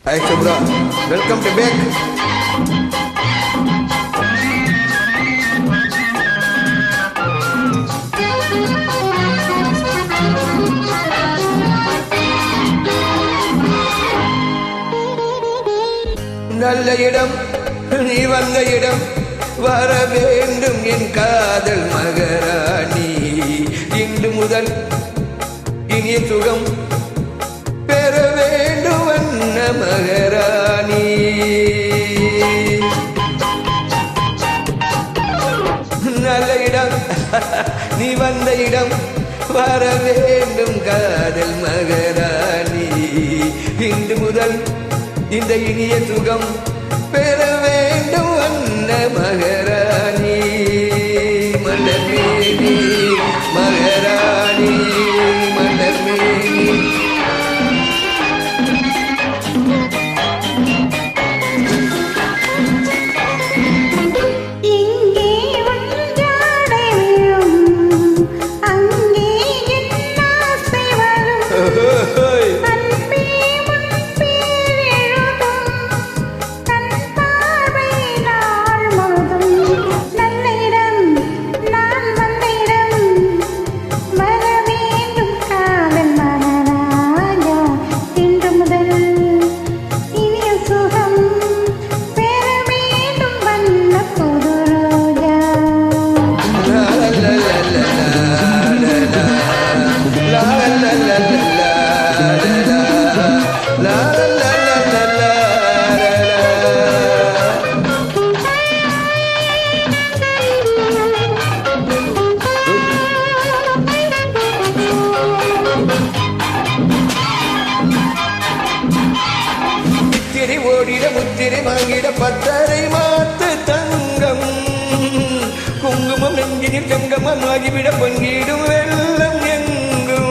Hi Subra, welcome to back. நல்ல இடம் நீ வந்த இடம் வர வேண்டும் என் காதல் மகராணி. இன்று முதல் இனிய சுகம் பெற வேண்டும் வண்ண மகராணி. நல்ல இடம் நீ வந்த இடம் வர வேண்டும் காதல் மகராணி. இன்று முதல் இந்த இனிய சுகம் பெற வேண்டும் வண்ண மகராணி. மலர்மேனி மகராணி மலர்மேனி. ஓடிட முத்திரை வாங்கிட பத்தரை மாத்து தங்கம். குங்குமம் நெஞ்சினில் சங்கமம் ஆகிவிட பொங்கிடும் வெள்ளம் எங்கும்.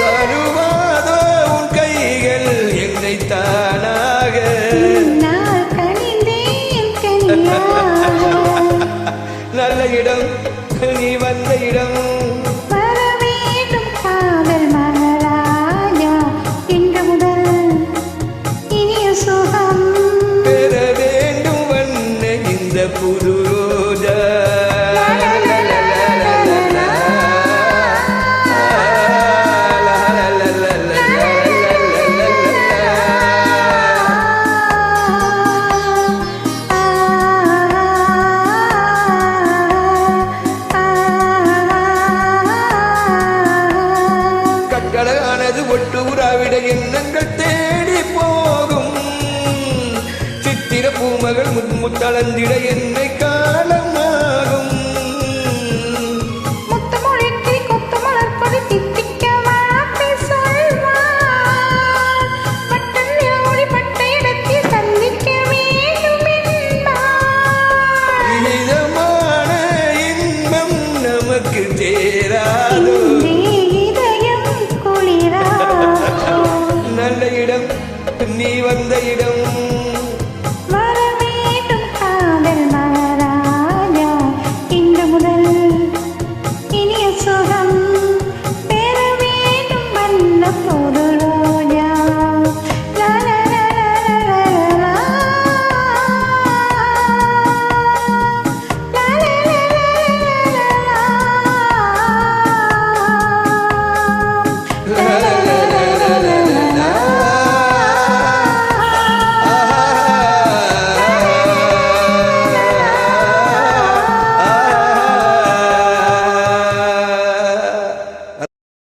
தருவாதோ உன் கைகள் என்னை தானாக. நல்ல இடம் நீ வந்த இடம் வர வேண்டும் காதல் மகராஜா. இன்று முதல் இனிய சுகம் பெற வேண்டும் வண்ண இந்த புது ரோஜா. கடலானது ஒட்டு உறாவிட எண்ணங்கள் தேடி போகும். சித்திர பூமகள் முத்தளந்திட என்னை காண